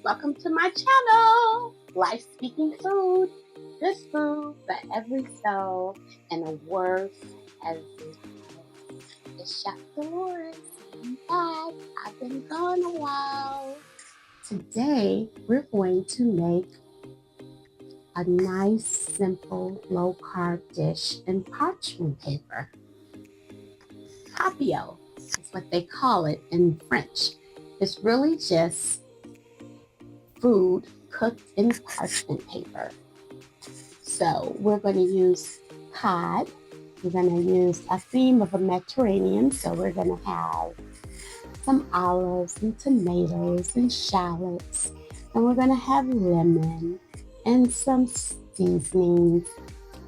Welcome to my channel, Life Speaking Food. Good food for every soul and a word for every heart. It's Chef Dolores. I'm back. I've been gone a while. Today, we're going to make a nice, simple, low-carb dish in parchment paper. Papillote is what they call it in French. It's really just food cooked in parchment paper. So we're going to use cod. We're going to use a theme of a Mediterranean. So we're going to have some olives and tomatoes and shallots. And we're going to have lemon and some seasonings.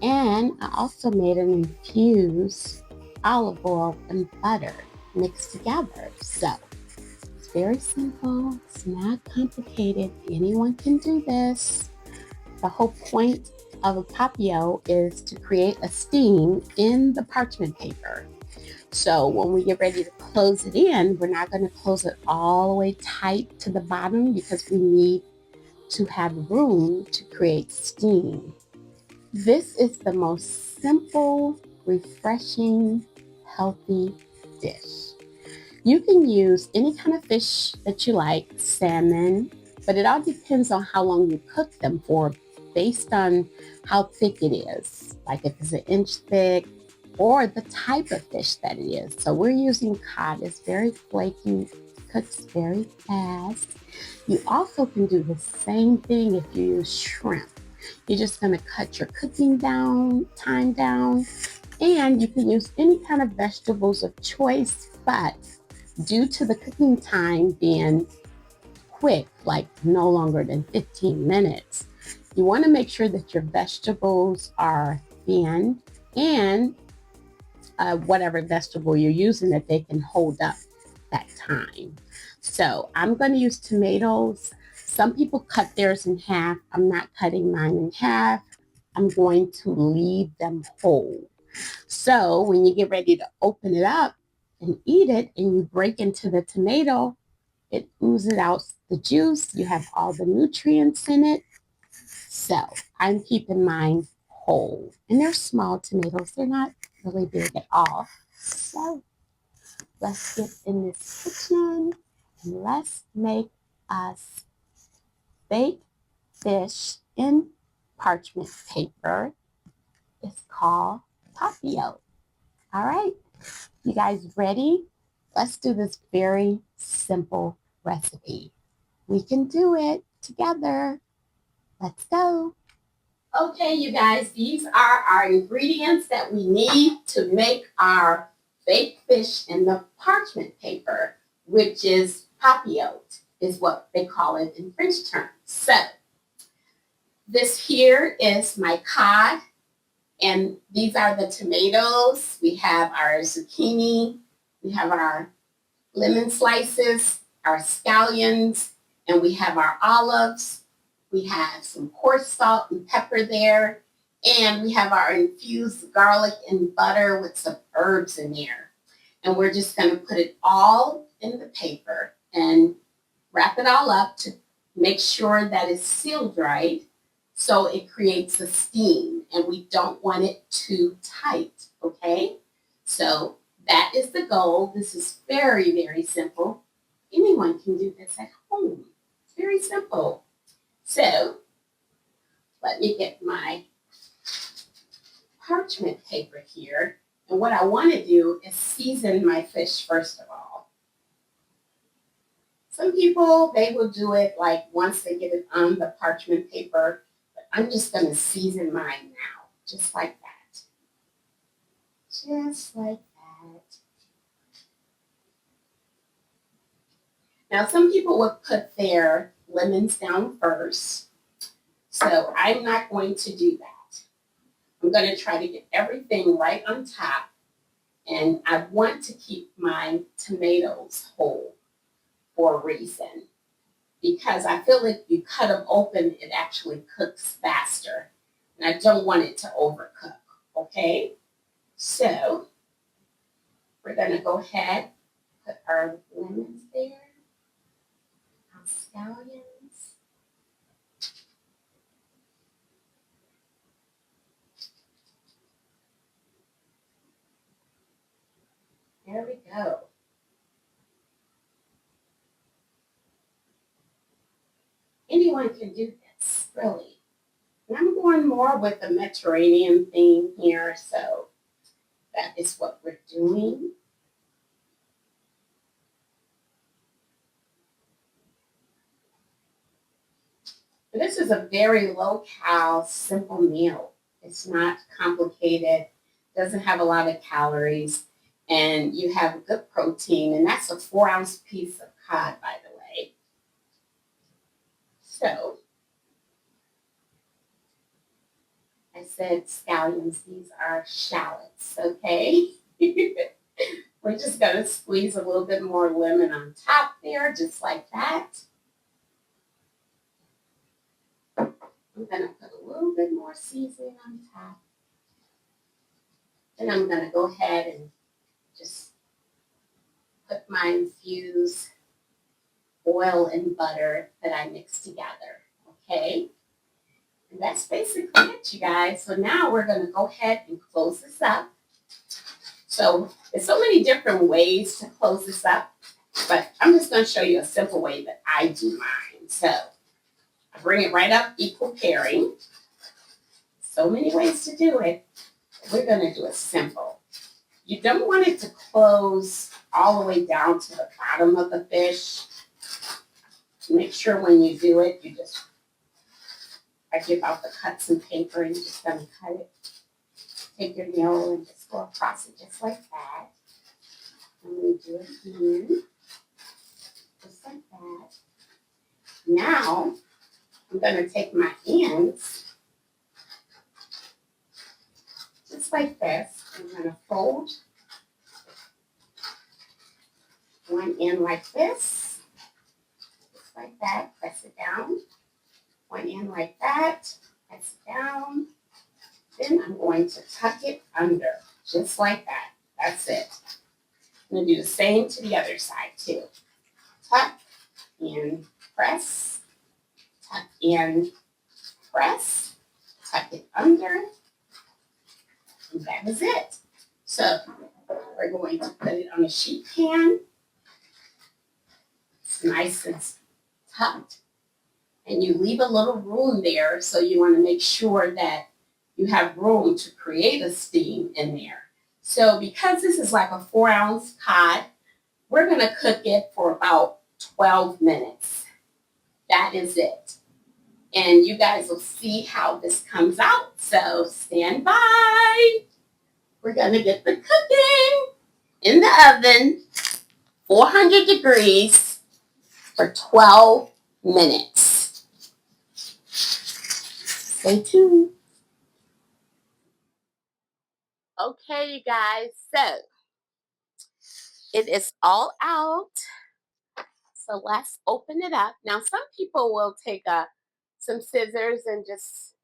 And I also made an infused olive oil and butter mixed together. So it's very simple. It's not complicated. Anyone can do this. The whole point of a papillote is to create a steam in the parchment paper. So when we get ready to close it in, we're not going to close it all the way tight to the bottom because we need to have room to create steam. This is the most simple, refreshing, healthy dish. You can use any kind of fish that you like, salmon, but it all depends on how long you cook them for based on how thick it is, like if it's an inch thick or the type of fish that it is. So we're using cod. It's very flaky, cooks very fast. You also can do the same thing if you use shrimp. You're just going to cut your cooking time down, and you can use any kind of vegetables of choice, but due to the cooking time being quick, like no longer than 15 minutes, you want to make sure that your vegetables are thin and whatever vegetable you're using, that they can hold up that time. So I'm going to use tomatoes. Some people cut theirs in half. I'm not cutting mine in half. I'm going to leave them whole. So when you get ready to open it up and eat it and you break into the tomato, it oozes out the juice. You have all the nutrients in it. So I'm keeping mine whole. And they're small tomatoes. They're not really big at all. So let's get in this kitchen and let's make us baked fish in parchment paper. It's called papillote. All right, you guys ready? Let's do this very simple recipe. We can do it together. Let's go. Okay, you guys, these are our ingredients that we need to make our baked fish in the parchment paper, which is papillote, is what they call it in French terms. So this here is my cod, and these are the tomatoes. We have our zucchini, we have our lemon slices, our scallions, and we have our olives. We have some coarse salt and pepper there, and we have our infused garlic and butter with some herbs in there. And we're just going to put it all in the paper and wrap it all up to make sure that it's sealed right so it creates a steam, and we don't want it too tight, okay? So that is the goal. This is very, very simple. Anyone can do this at home. It's very simple. So let me get my parchment paper here. And what I want to do is season my fish first of all. Some people, they will do it like once they get it on the parchment paper. But I'm just going to season mine now, just like that. Just like that. Now, some people would put their lemons down first. So I'm not going to do that. I'm going to try to get everything right on top. And I want to keep my tomatoes whole for a reason. Because I feel like if you cut them open, it actually cooks faster. And I don't want it to overcook, okay? So we're going to go ahead, put our lemons there, our scallions. anyone can do this, really. And I'm going more with the Mediterranean theme here, so that is what we're doing. This is a very low-cal, simple meal. It's not complicated, doesn't have a lot of calories, and you have good protein, and that's a 4-ounce piece of cod, by the way. So, I said scallions, these are shallots, okay? We're just gonna squeeze a little bit more lemon on top there, just like that. I'm gonna put a little bit more seasoning on top. Then I'm gonna go ahead and just put my infused oil and butter that I mixed together, okay? And that's basically it, you guys. So now we're gonna go ahead and close this up. So there's so many different ways to close this up, but I'm just gonna show you a simple way that I do mine. So I bring it right up, equal pairing. So many ways to do it. We're gonna do it simple. You don't want it to close all the way down to the bottom of the fish. Make sure when you do it, I give out the cuts and paper and you're just gonna cut it. Take your nail and just go across it just like that. And we do it again, just like that. Now, I'm gonna take my ends, just like this. I'm gonna fold one end like this, just like that, press it down. One end like that, press it down. Then I'm going to tuck it under, just like that. That's it. I'm going to do the same to the other side too. Tuck and press, tuck and press, tuck it under, and that is it. So we're going to put it on a sheet pan. It's nice and tucked. And you leave a little room there, so you want to make sure that you have room to create a steam in there. So because this is like a 4-ounce cod, we're going to cook it for about 12 minutes. That is it. And you guys will see how this comes out. So stand by. We're going to get the cooking in the oven, 400 degrees for 12 minutes. Stay tuned. Okay, you guys, so it is all out. So let's open it up. Now, some people will take some scissors and just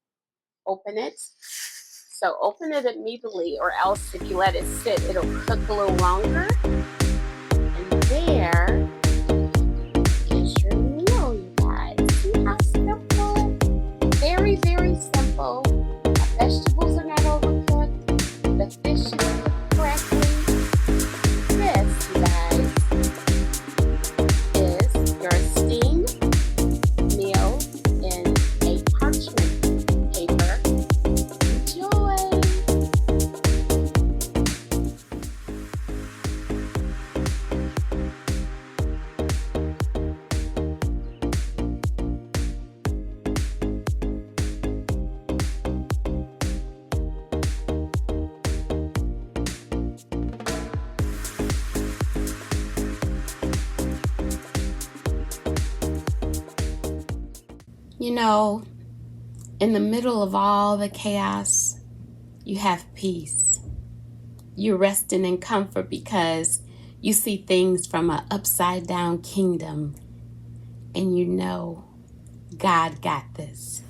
open it. So open it immediately, or else if you let it sit, it'll cook a little longer. And there is your meal, you guys. See how simple? Very, very simple. The vegetables are not overcooked. The fish is cooked correctly. This, you guys, is your steamed meal in a parchment paper. Enjoy! You know, in the middle of all the chaos, you have peace. You're resting in comfort because you see things from an upside down kingdom, and you know God got this.